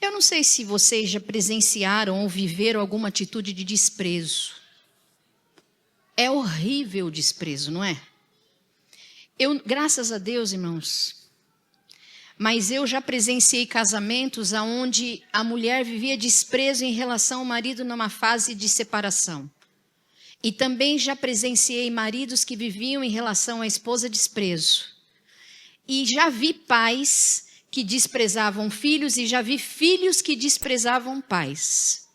Eu não sei se vocês já presenciaram ou viveram alguma atitude de desprezo. É horrível o desprezo, não é? Graças a Deus, irmãos, mas eu já presenciei casamentos onde a mulher vivia desprezo em relação ao marido numa fase de separação. E também já presenciei maridos que viviam em relação à esposa desprezo. E já vi pais que desprezavam filhos e já vi filhos que desprezavam pais.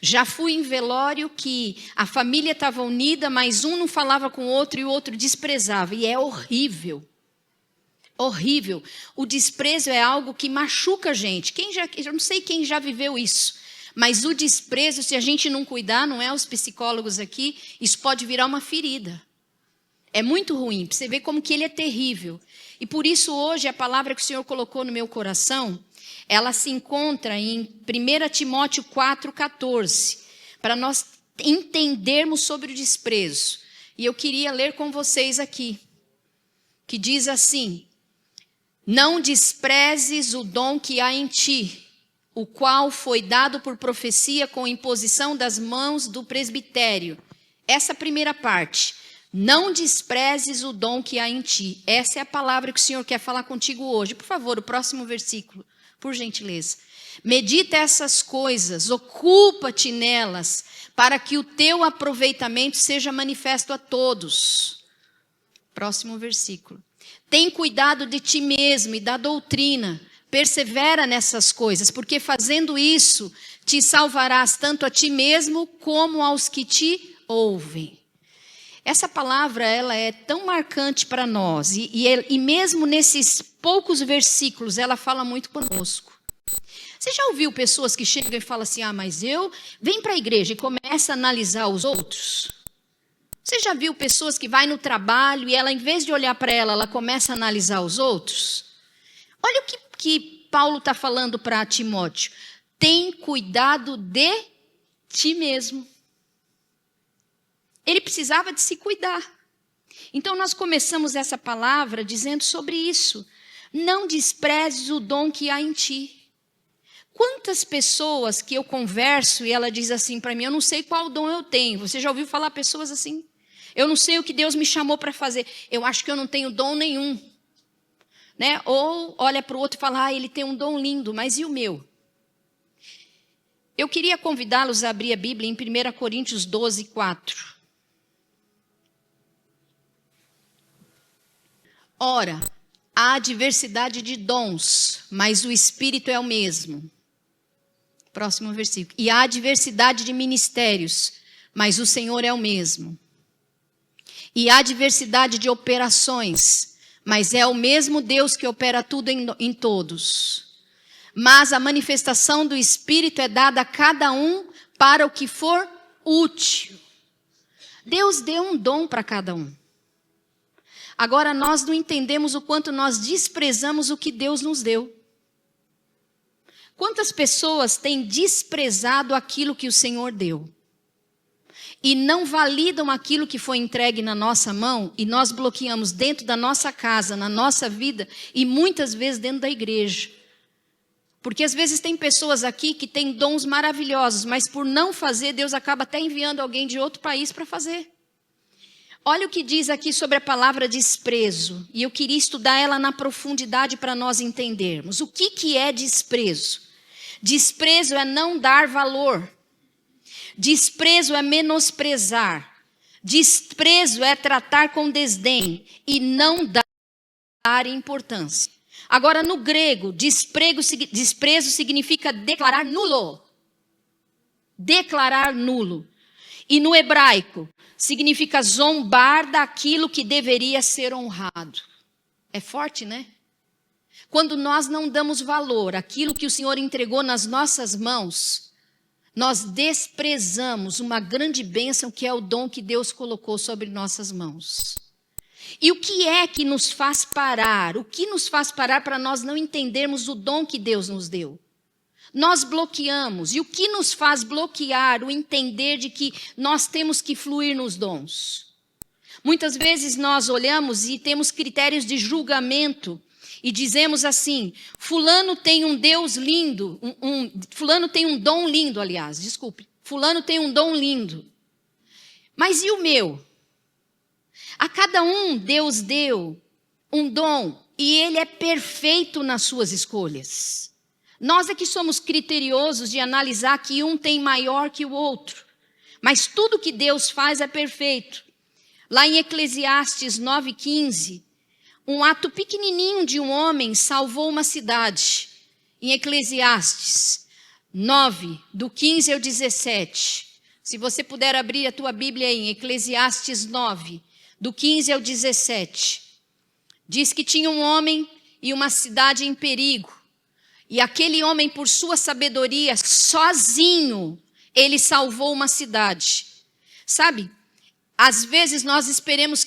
Já fui em velório que a família estava unida, mas um não falava com o outro e o outro desprezava. E é horrível. Horrível. O desprezo é algo que machuca a gente. Eu não sei quem já viveu isso. Mas o desprezo, se a gente não cuidar, não é os psicólogos aqui, isso pode virar uma ferida. É muito ruim. Você vê como que ele é terrível. E por isso hoje a palavra que o Senhor colocou no meu coração, ela se encontra em 1 Timóteo 4,14, para nós entendermos sobre o desprezo. E eu queria ler com vocês aqui, que diz assim: não desprezes o dom que há em ti, o qual foi dado por profecia com imposição das mãos do presbitério. Essa primeira parte. Não desprezes o dom que há em ti. Essa é a palavra que o Senhor quer falar contigo hoje. Por favor, o próximo versículo, por gentileza. Medita essas coisas, ocupa-te nelas, para que o teu aproveitamento seja manifesto a todos. Próximo versículo. Tem cuidado de ti mesmo e da doutrina. Persevera nessas coisas, porque fazendo isso, te salvarás tanto a ti mesmo como aos que te ouvem. Essa palavra, ela é tão marcante para nós, e mesmo nesses poucos versículos, ela fala muito conosco. Você já ouviu pessoas que chegam e falam assim, mas vem para a igreja e começa a analisar os outros? Você já viu pessoas que vai no trabalho e ela, em vez de olhar para ela, ela começa a analisar os outros? Olha o que Paulo está falando para Timóteo. Tem cuidado de ti mesmo. Ele precisava de se cuidar. Então nós começamos essa palavra dizendo sobre isso. Não desprezes o dom que há em ti. Quantas pessoas que eu converso e ela diz assim para mim, eu não sei qual dom eu tenho. Você já ouviu falar pessoas assim? Eu não sei o que Deus me chamou para fazer. Eu acho que eu não tenho dom nenhum. Né? Ou olha para o outro e fala, ele tem um dom lindo, mas e o meu? Eu queria convidá-los a abrir a Bíblia em 1 Coríntios 12, 4. Ora, há diversidade de dons, mas o Espírito é o mesmo. Próximo versículo. E há diversidade de ministérios, mas o Senhor é o mesmo. E há diversidade de operações, mas é o mesmo Deus que opera tudo em todos. Mas a manifestação do Espírito é dada a cada um para o que for útil. Deus deu um dom para cada um. Agora, nós não entendemos o quanto nós desprezamos o que Deus nos deu. Quantas pessoas têm desprezado aquilo que o Senhor deu? E não validam aquilo que foi entregue na nossa mão e nós bloqueamos dentro da nossa casa, na nossa vida e muitas vezes dentro da igreja. Porque às vezes tem pessoas aqui que têm dons maravilhosos, mas por não fazer, Deus acaba até enviando alguém de outro país para fazer. Olha o que diz aqui sobre a palavra desprezo. E eu queria estudar ela na profundidade para nós entendermos. O que é desprezo? Desprezo é não dar valor. Desprezo é menosprezar. Desprezo é tratar com desdém e não dar importância. Agora, no grego, desprezo significa declarar nulo. Declarar nulo. E no hebraico, significa zombar daquilo que deveria ser honrado. É forte, né? Quando nós não damos valor àquilo que o Senhor entregou nas nossas mãos, nós desprezamos uma grande bênção que é o dom que Deus colocou sobre nossas mãos. E o que é que nos faz parar? O que nos faz parar para nós não entendermos o dom que Deus nos deu? Nós bloqueamos. E o que nos faz bloquear o entender de que nós temos que fluir nos dons? Muitas vezes nós olhamos e temos critérios de julgamento e dizemos assim: fulano tem um Deus lindo, fulano tem um dom lindo, aliás, desculpe. Fulano tem um dom lindo. Mas e o meu? A cada um Deus deu um dom e ele é perfeito nas suas escolhas. Nós é que somos criteriosos de analisar que um tem maior que o outro. Mas tudo que Deus faz é perfeito. Lá em Eclesiastes 9:15, um ato pequenininho de um homem salvou uma cidade. Em Eclesiastes 9, do 15 ao 17. Se você puder abrir a tua Bíblia em Eclesiastes 9, do 15 ao 17. Diz que tinha um homem e uma cidade em perigo. E aquele homem, por sua sabedoria, sozinho, ele salvou uma cidade. Sabe, às vezes nós esperamos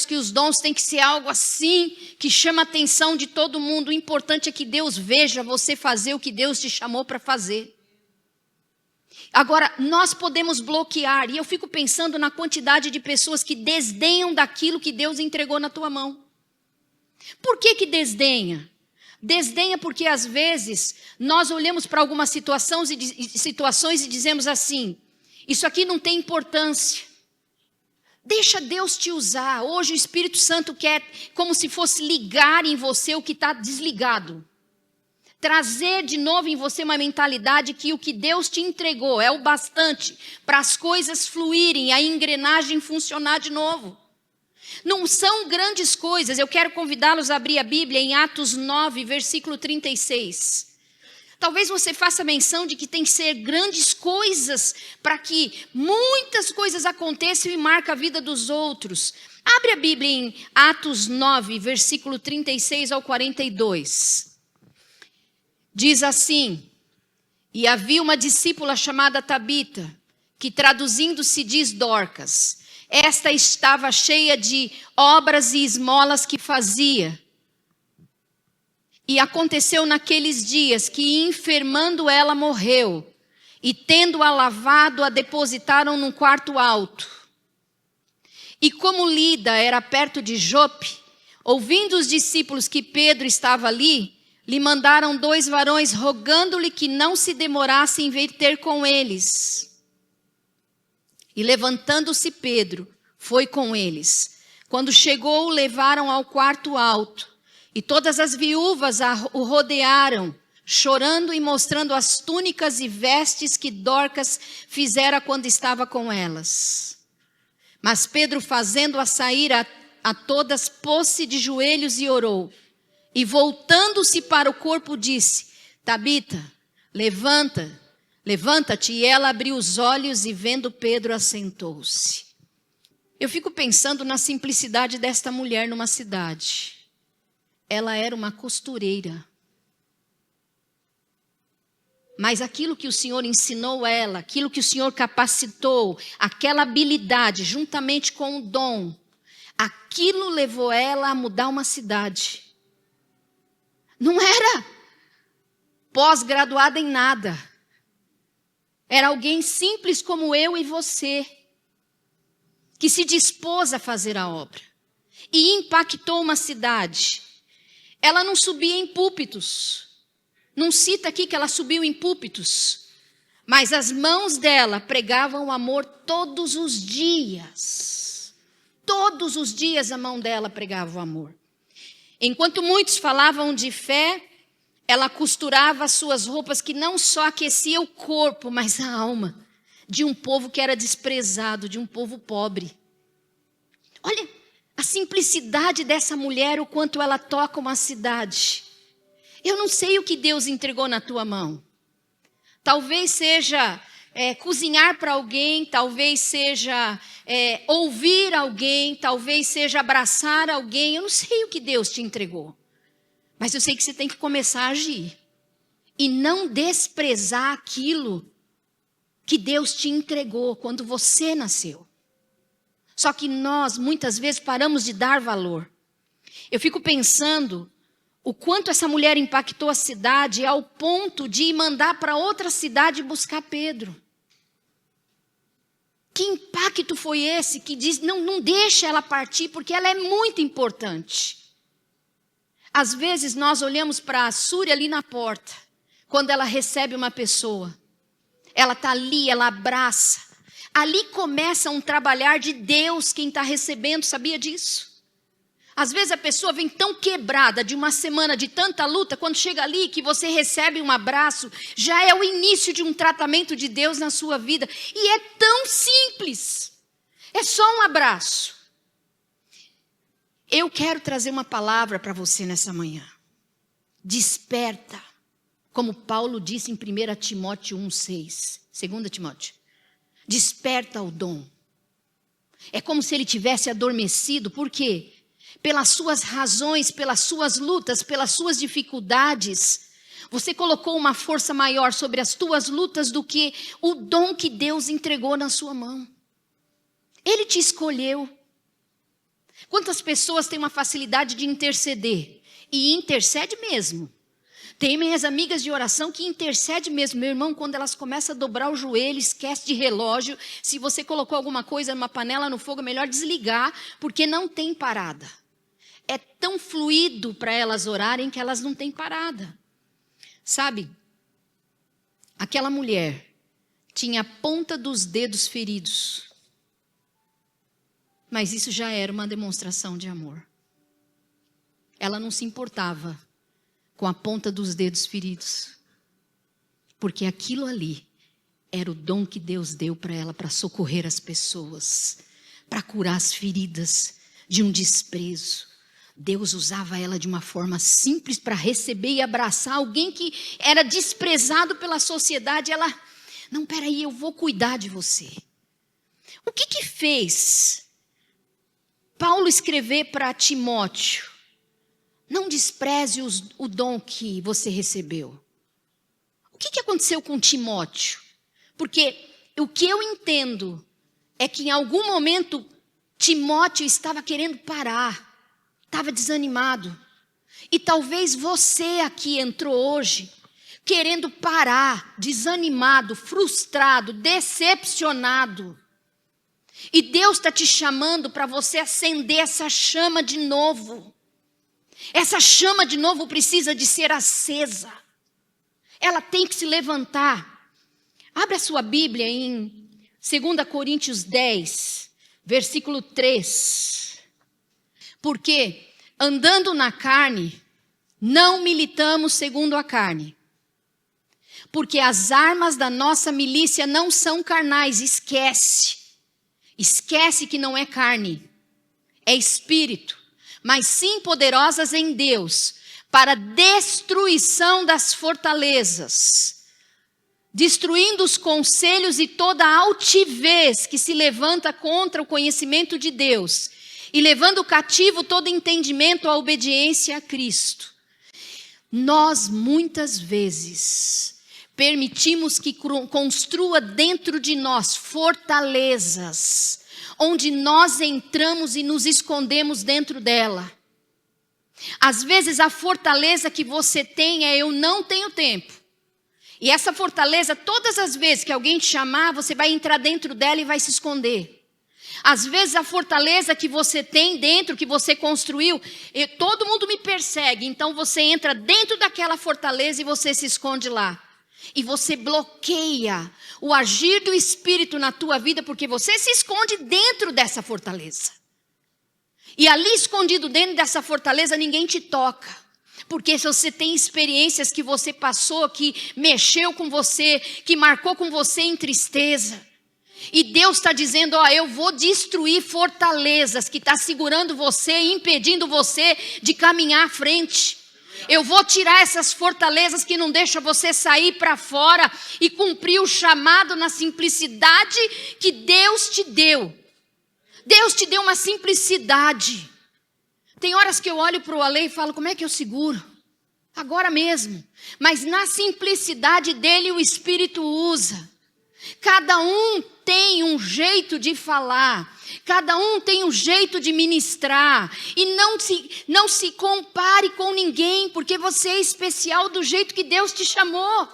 que os dons têm que ser algo assim, que chama a atenção de todo mundo. O importante é que Deus veja você fazer o que Deus te chamou para fazer. Agora, nós podemos bloquear, e eu fico pensando na quantidade de pessoas que desdenham daquilo que Deus entregou na tua mão. Por que desdenha? Desdenha porque às vezes nós olhamos para algumas situações e dizemos assim: isso aqui não tem importância. Deixa Deus te usar. Hoje o Espírito Santo quer, como se fosse ligar em você o que está desligado. Trazer de novo em você uma mentalidade que o que Deus te entregou é o bastante para as coisas fluírem, a engrenagem funcionar de novo. Não são grandes coisas. Eu quero convidá-los a abrir a Bíblia em Atos 9, versículo 36. Talvez você faça menção de que tem que ser grandes coisas para que muitas coisas aconteçam e marquem a vida dos outros. Abre a Bíblia em Atos 9, versículo 36 ao 42. Diz assim: e havia uma discípula chamada Tabita, que traduzindo se diz Dorcas. Esta estava cheia de obras e esmolas que fazia. E aconteceu naqueles dias que, enfermando ela, morreu. E tendo-a lavado, a depositaram num quarto alto. E como Lida era perto de Jope, ouvindo os discípulos que Pedro estava ali, lhe mandaram 2 varões, rogando-lhe que não se demorasse em vir ter com eles. E levantando-se Pedro, foi com eles. Quando chegou, o levaram ao quarto alto. E todas as viúvas o rodearam, chorando e mostrando as túnicas e vestes que Dorcas fizera quando estava com elas. Mas Pedro, fazendo-a sair a todas, pôs-se de joelhos e orou. E voltando-se para o corpo, disse: Tabita, levanta-te. E ela abriu os olhos e, vendo Pedro, assentou-se. Eu fico pensando na simplicidade desta mulher numa cidade. Ela era uma costureira. Mas aquilo que o Senhor ensinou ela, aquilo que o Senhor capacitou, aquela habilidade, juntamente com o dom, aquilo levou ela a mudar uma cidade. Não era pós-graduada em nada. Era alguém simples como eu e você, que se dispôs a fazer a obra e impactou uma cidade. Ela não subia em púlpitos. Não cita aqui que ela subiu em púlpitos. Mas as mãos dela pregavam o amor todos os dias. Todos os dias a mão dela pregava o amor. Enquanto muitos falavam de fé, ela costurava as suas roupas que não só aquecia o corpo, mas a alma de um povo que era desprezado, de um povo pobre. Olha a simplicidade dessa mulher, o quanto ela toca uma cidade. Eu não sei o que Deus entregou na tua mão. Talvez seja cozinhar para alguém, talvez seja ouvir alguém, talvez seja abraçar alguém. Eu não sei o que Deus te entregou. Mas eu sei que você tem que começar a agir. E não desprezar aquilo que Deus te entregou quando você nasceu. Só que nós, muitas vezes, paramos de dar valor. Eu fico pensando o quanto essa mulher impactou a cidade ao ponto de mandar para outra cidade buscar Pedro. Que impacto foi esse que diz, não deixa ela partir, porque ela é muito importante. Às vezes nós olhamos para a Súria ali na porta, quando ela recebe uma pessoa. Ela está ali, ela abraça. Ali começa um trabalhar de Deus quem está recebendo, sabia disso? Às vezes a pessoa vem tão quebrada de uma semana de tanta luta, quando chega ali que você recebe um abraço, já é o início de um tratamento de Deus na sua vida. E é tão simples, é só um abraço. Eu quero trazer uma palavra para você nessa manhã. Desperta, como Paulo disse em 1 Timóteo 1,6, 2 Timóteo. Desperta o dom. É como se ele tivesse adormecido, por quê? Pelas suas razões, pelas suas lutas, pelas suas dificuldades. Você colocou uma força maior sobre as tuas lutas do que o dom que Deus entregou na sua mão. Ele te escolheu. Quantas pessoas têm uma facilidade de interceder? E intercede mesmo. Tem minhas amigas de oração que intercedem mesmo. Meu irmão, quando elas começam a dobrar o joelho, esquece de relógio. Se você colocou alguma coisa numa panela no fogo, é melhor desligar, porque não tem parada. É tão fluido para elas orarem que elas não têm parada. Sabe, aquela mulher tinha a ponta dos dedos feridos. Mas isso já era uma demonstração de amor. Ela não se importava com a ponta dos dedos feridos. Porque aquilo ali era o dom que Deus deu para ela, para socorrer as pessoas, para curar as feridas de um desprezo. Deus usava ela de uma forma simples para receber e abraçar alguém que era desprezado pela sociedade. Ela, não, peraí, eu vou cuidar de você. O que fez Paulo escrever para Timóteo? Não despreze o dom que você recebeu. O que aconteceu com Timóteo? Porque o que eu entendo é que em algum momento Timóteo estava querendo parar. Estava desanimado. E talvez você aqui entrou hoje querendo parar, desanimado, frustrado, decepcionado. E Deus está te chamando para você acender essa chama de novo. Essa chama de novo precisa de ser acesa. Ela tem que se levantar. Abre a sua Bíblia em 2 Coríntios 10, versículo 3. Porque, andando na carne, não militamos segundo a carne. Porque as armas da nossa milícia não são carnais, esquece. Esquece que não é carne, é espírito. Mas sim poderosas em Deus, para destruição das fortalezas. Destruindo os conselhos e toda a altivez que se levanta contra o conhecimento de Deus. E levando cativo todo entendimento à obediência a Cristo. Nós muitas vezes permitimos que construa dentro de nós fortalezas, onde nós entramos e nos escondemos dentro dela. Às vezes a fortaleza que você tem é eu não tenho tempo. E essa fortaleza, todas as vezes que alguém te chamar, você vai entrar dentro dela e vai se esconder. Às vezes a fortaleza que você tem dentro, que você construiu, todo mundo me persegue. Então você entra dentro daquela fortaleza e você se esconde lá. E você bloqueia o agir do Espírito na tua vida, porque você se esconde dentro dessa fortaleza. E ali escondido dentro dessa fortaleza ninguém te toca. Porque se você tem experiências que você passou, que mexeu com você, que marcou com você em tristeza. E Deus está dizendo, eu vou destruir fortalezas que está segurando você, impedindo você de caminhar à frente. Eu vou tirar essas fortalezas que não deixam você sair para fora e cumprir o chamado na simplicidade que Deus te deu. Deus te deu uma simplicidade. Tem horas que eu olho para o Ale e falo, como é que eu seguro? Agora mesmo. Mas na simplicidade dele o Espírito usa. Cada um tem um jeito de falar, cada um tem um jeito de ministrar, e não se compare com ninguém, porque você é especial do jeito que Deus te chamou.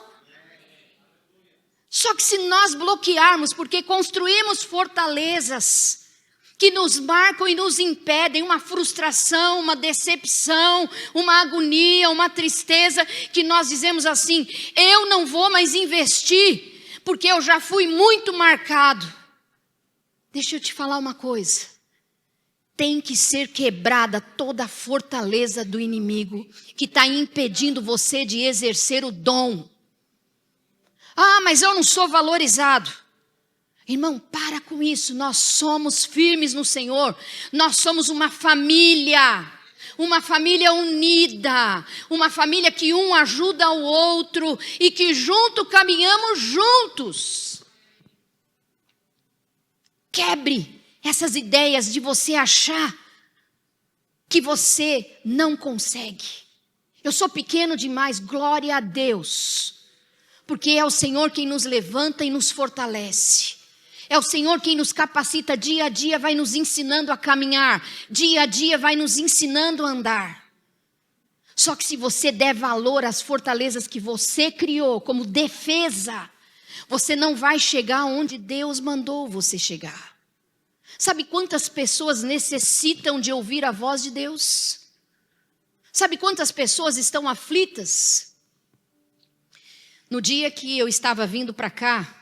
Só que se nós bloquearmos, porque construímos fortalezas, que nos marcam e nos impedem, uma frustração, uma decepção, uma agonia, uma tristeza, que nós dizemos assim: eu não vou mais investir, porque eu já fui muito marcado. Deixa eu te falar uma coisa: tem que ser quebrada toda a fortaleza do inimigo, que está impedindo você de exercer o dom. Ah, mas eu não sou valorizado. Irmão, para com isso. Nós somos firmes no Senhor. Nós somos uma família unida, uma família que um ajuda o outro e que junto caminhamos juntos. Quebre essas ideias de você achar que você não consegue. Eu sou pequeno demais, glória a Deus, porque é o Senhor quem nos levanta e nos fortalece. É o Senhor quem nos capacita dia a dia, vai nos ensinando a caminhar. Dia a dia vai nos ensinando a andar. Só que se você der valor às fortalezas que você criou como defesa, você não vai chegar onde Deus mandou você chegar. Sabe quantas pessoas necessitam de ouvir a voz de Deus? Sabe quantas pessoas estão aflitas? No dia que eu estava vindo para cá,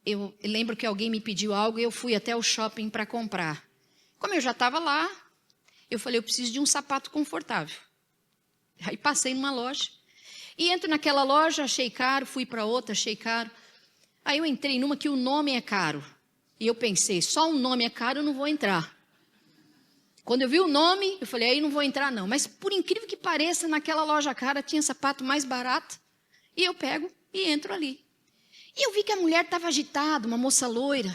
eu lembro que alguém me pediu algo e eu fui até o shopping para comprar. Como eu já estava lá, eu falei: eu preciso de um sapato confortável. Aí passei numa loja e entro naquela loja, achei caro, fui para outra, achei caro. Aí eu entrei numa que o nome é caro. E eu pensei: só um nome é caro, eu não vou entrar. Quando eu vi o nome, eu falei: aí não vou entrar não. Mas por incrível que pareça, naquela loja cara tinha sapato mais barato. E eu pego e entro ali. E eu vi que a mulher estava agitada, uma moça loira.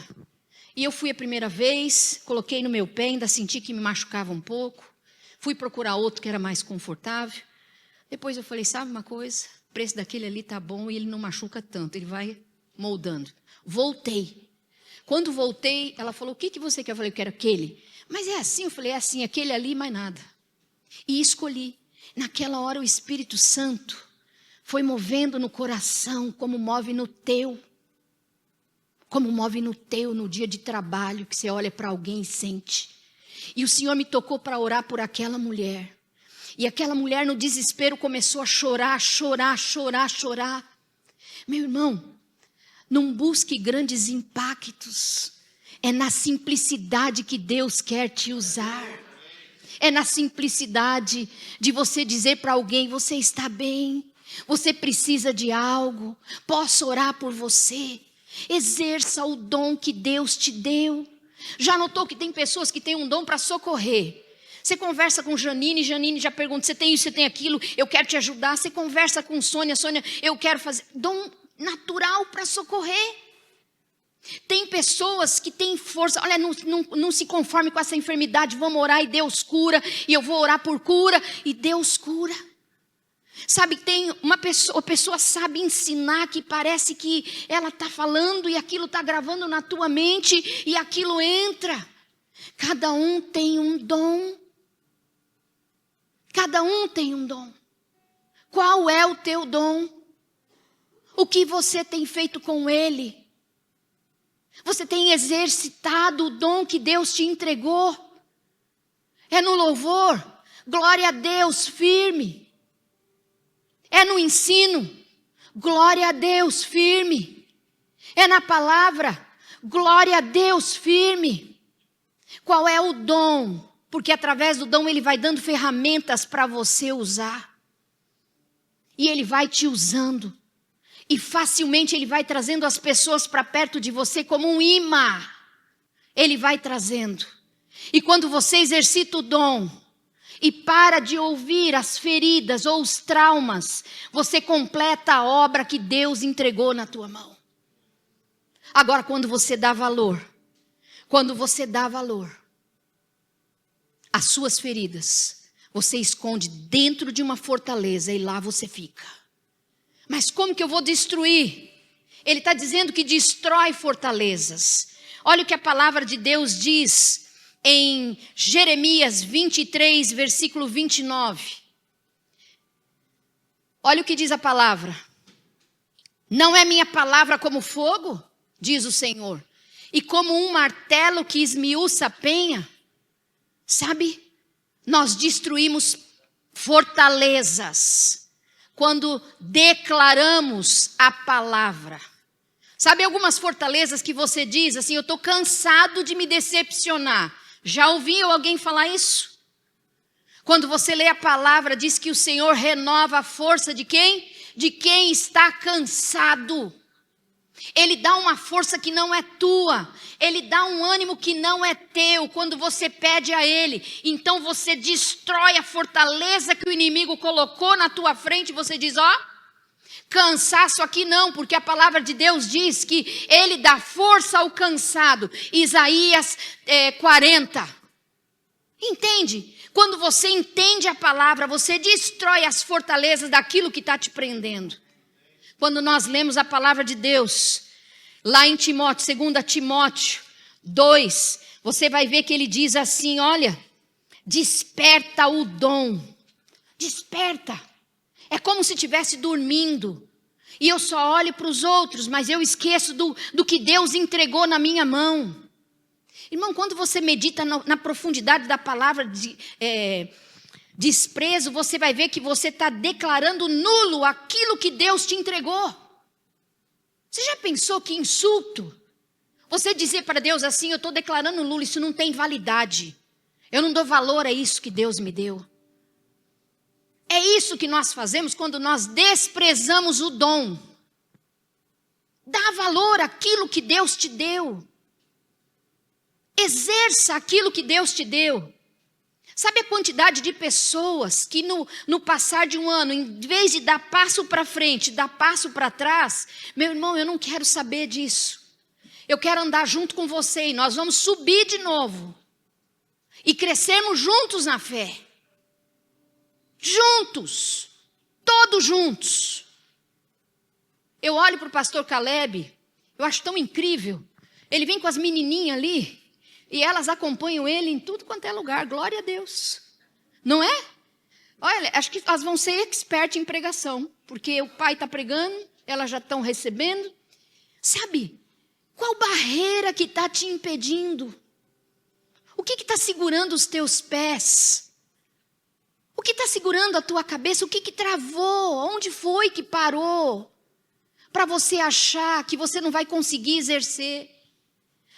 E eu fui a primeira vez, coloquei no meu pé, ainda senti que me machucava um pouco. Fui procurar outro que era mais confortável. Depois eu falei: sabe uma coisa? O preço daquele ali tá bom e ele não machuca tanto, ele vai moldando. Voltei. Quando voltei, ela falou: o que você quer? Eu falei: eu quero aquele. Mas é assim? Eu falei: é assim, aquele ali, mais nada. E escolhi. Naquela hora o Espírito Santo foi movendo no coração, como move no teu. Como move no teu, no dia de trabalho, que você olha para alguém e sente. E o Senhor me tocou para orar por aquela mulher. E aquela mulher, no desespero, começou a chorar, chorar, chorar, chorar. Meu irmão, não busque grandes impactos. É na simplicidade que Deus quer te usar. É na simplicidade de você dizer para alguém: você está bem, você precisa de algo, posso orar por você. Exerça o dom que Deus te deu. Já notou que tem pessoas que têm um dom para socorrer? Você conversa com Janine, Janine já pergunta: você tem isso, você tem aquilo, eu quero te ajudar. Você conversa com Sônia, Sônia, eu quero fazer. Dom natural para socorrer. Tem pessoas que têm força. Olha, não se conforme com essa enfermidade, vamos orar e Deus cura. E eu vou orar por cura e Deus cura. Sabe, tem uma pessoa, a pessoa sabe ensinar, que parece que ela está falando e aquilo está gravando na tua mente e aquilo entra. Cada um tem um dom. Cada um tem um dom. Qual é o teu dom? O que você tem feito com ele? Você tem exercitado o dom que Deus te entregou? É no louvor, glória a Deus, firme. É no ensino, glória a Deus, firme. É na palavra, glória a Deus, firme. Qual é o dom? Porque através do dom ele vai dando ferramentas para você usar. E ele vai te usando. E facilmente ele vai trazendo as pessoas para perto de você como um imã. Ele vai trazendo. E quando você exercita o dom e para de ouvir as feridas ou os traumas, você completa a obra que Deus entregou na tua mão. Agora, quando você dá valor às suas feridas, você esconde dentro de uma fortaleza e lá você fica. Mas como que eu vou destruir? Ele está dizendo que destrói fortalezas. Olha o que a palavra de Deus diz em Jeremias 23, versículo 29. Olha o que diz a palavra. Não é minha palavra como fogo, diz o Senhor, e como um martelo que esmiuça a penha, sabe? Nós destruímos fortalezas quando declaramos a palavra. Sabe algumas fortalezas que você diz assim, eu estou cansado de me decepcionar. Já ouviu alguém falar isso? Quando você lê a palavra, diz que o Senhor renova a força de quem? De quem está cansado. Ele dá uma força que não é tua. Ele dá um ânimo que não é teu quando você pede a Ele. Então você destrói a fortaleza que o inimigo colocou na tua frente. Você diz, cansaço aqui não, porque a palavra de Deus diz que Ele dá força ao cansado. Isaías 40. Entende? Quando você entende a palavra, você destrói as fortalezas daquilo que está te prendendo. Quando nós lemos a palavra de Deus, lá em Timóteo, 2 Timóteo 2, você vai ver que ele diz assim, olha, desperta o dom, desperta. É como se estivesse dormindo, e eu só olho para os outros, mas eu esqueço do que Deus entregou na minha mão. Irmão, quando você medita na profundidade da palavra de desprezo, você vai ver que você está declarando nulo aquilo que Deus te entregou. Você já pensou que insulto? Você dizer para Deus assim, eu estou declarando nulo, isso não tem validade. Eu não dou valor a isso que Deus me deu. É isso que nós fazemos quando nós desprezamos o dom. Dá valor àquilo que Deus te deu. Exerça aquilo que Deus te deu. Sabe a quantidade de pessoas que no passar de um ano, em vez de dar passo para frente, dar passo para trás, meu irmão, eu não quero saber disso. Eu quero andar junto com você e nós vamos subir de novo. E crescermos juntos na fé. Juntos. Todos juntos. Eu olho para o pastor Caleb, eu acho tão incrível. Ele vem com as menininhas ali. E elas acompanham ele em tudo quanto é lugar. Glória a Deus. Não é? Olha, acho que elas vão ser expert em pregação. Porque o pai está pregando, elas já estão recebendo. Sabe? Qual barreira que está te impedindo? O que está segurando os teus pés? O que está segurando a tua cabeça? O que travou? Onde foi que parou? Para você achar que você não vai conseguir exercer.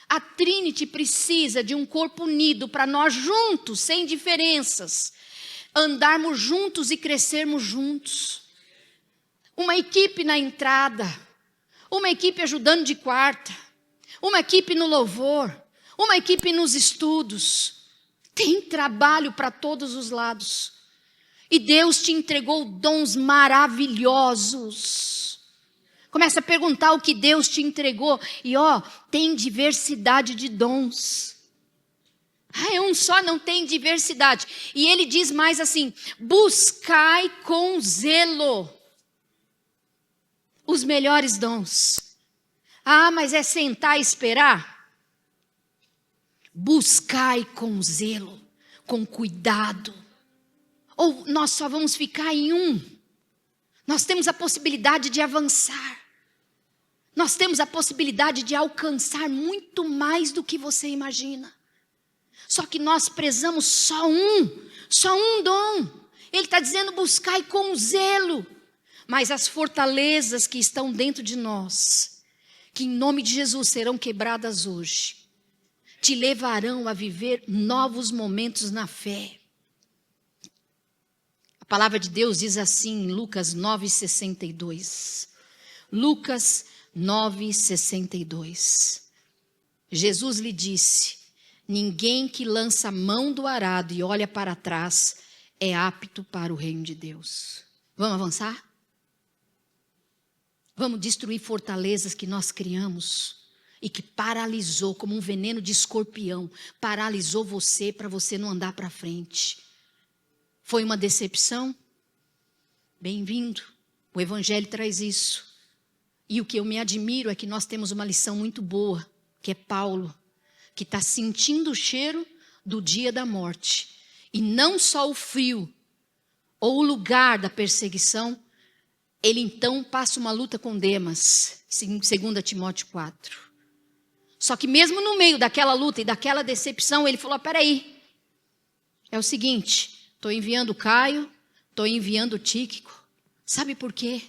A Trinity precisa de um corpo unido para nós juntos, sem diferenças, andarmos juntos e crescermos juntos. Uma equipe na entrada, uma equipe ajudando de quarta, uma equipe no louvor, uma equipe nos estudos. Tem trabalho para todos os lados. E Deus te entregou dons maravilhosos. Começa a perguntar o que Deus te entregou. E tem diversidade de dons. É um só, não tem diversidade. E ele diz mais assim, buscai com zelo os melhores dons. Mas é sentar e esperar? Buscai com zelo, com cuidado. Ou nós só vamos ficar em um. Nós temos a possibilidade de avançar. Nós temos a possibilidade de alcançar muito mais do que você imagina. Só que nós prezamos só um dom. Ele está dizendo buscai com zelo. Mas as fortalezas que estão dentro de nós, que em nome de Jesus serão quebradas hoje, te levarão a viver novos momentos na fé. A palavra de Deus diz assim em Lucas 9:62. Lucas 9:62. Jesus lhe disse: ninguém que lança a mão do arado e olha para trás é apto para o reino de Deus. Vamos avançar? Vamos destruir fortalezas que nós criamos e que paralisou como um veneno de escorpião, paralisou você para você não andar para frente. Foi uma decepção? Bem-vindo. O Evangelho traz isso. E o que eu me admiro é que nós temos uma lição muito boa, que é Paulo, que está sentindo o cheiro do dia da morte. E não só o frio ou o lugar da perseguição, ele então passa uma luta com Demas, em 2 Timóteo 4. Só que mesmo no meio daquela luta e daquela decepção, ele falou, peraí, é o seguinte, estou enviando o Caio, estou enviando o Tíquico. Sabe por quê?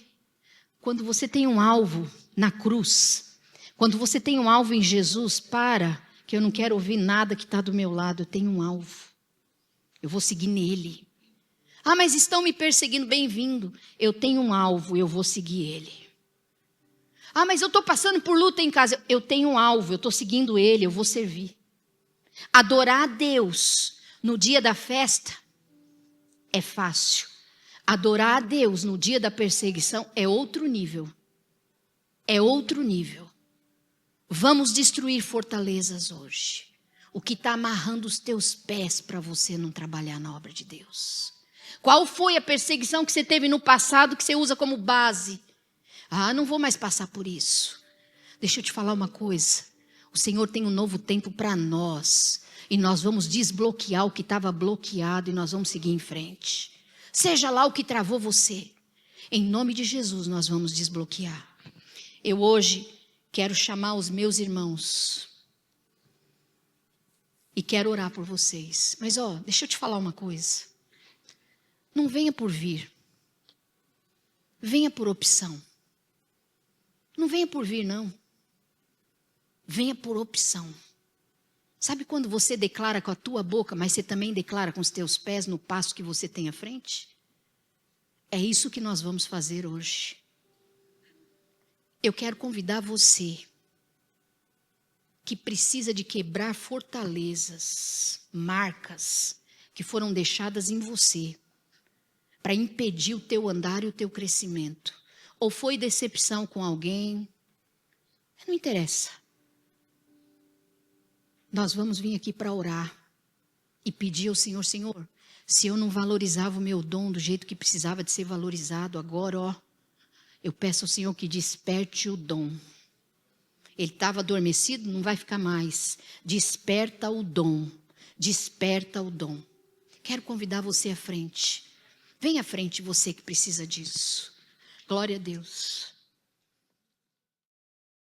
Quando você tem um alvo na cruz, quando você tem um alvo em Jesus, que eu não quero ouvir nada que está do meu lado, eu tenho um alvo. Eu vou seguir nele. Ah, mas estão me perseguindo, bem-vindo. Eu tenho um alvo, eu vou seguir ele. Ah, mas eu estou passando por luta em casa. Eu tenho um alvo, eu estou seguindo ele, eu vou servir. Adorar a Deus no dia da festa é fácil. Adorar a Deus no dia da perseguição é outro nível. É outro nível. Vamos destruir fortalezas hoje. O que está amarrando os teus pés para você não trabalhar na obra de Deus? Qual foi a perseguição que você teve no passado que você usa como base? Ah, não vou mais passar por isso. Deixa eu te falar uma coisa. O Senhor tem um novo tempo para nós. E nós vamos desbloquear o que estava bloqueado e nós vamos seguir em frente. Seja lá o que travou você. Em nome de Jesus nós vamos desbloquear. Eu hoje quero chamar os meus irmãos. E quero orar por vocês. Mas deixa eu te falar uma coisa. Não venha por vir. Venha por opção. Não venha por vir, não. Venha por opção. Sabe quando você declara com a tua boca, mas você também declara com os teus pés no passo que você tem à frente? É isso que nós vamos fazer hoje. Eu quero convidar você que precisa de quebrar fortalezas, marcas que foram deixadas em você para impedir o teu andar e o teu crescimento. Ou foi decepção com alguém, não interessa. Nós vamos vir aqui para orar e pedir ao Senhor, Senhor, se eu não valorizava o meu dom do jeito que precisava de ser valorizado, agora, eu peço ao Senhor que desperte o dom. Ele estava adormecido, não vai ficar mais. Desperta o dom, desperta o dom. Quero convidar você à frente. Vem à frente você que precisa disso. Glória a Deus.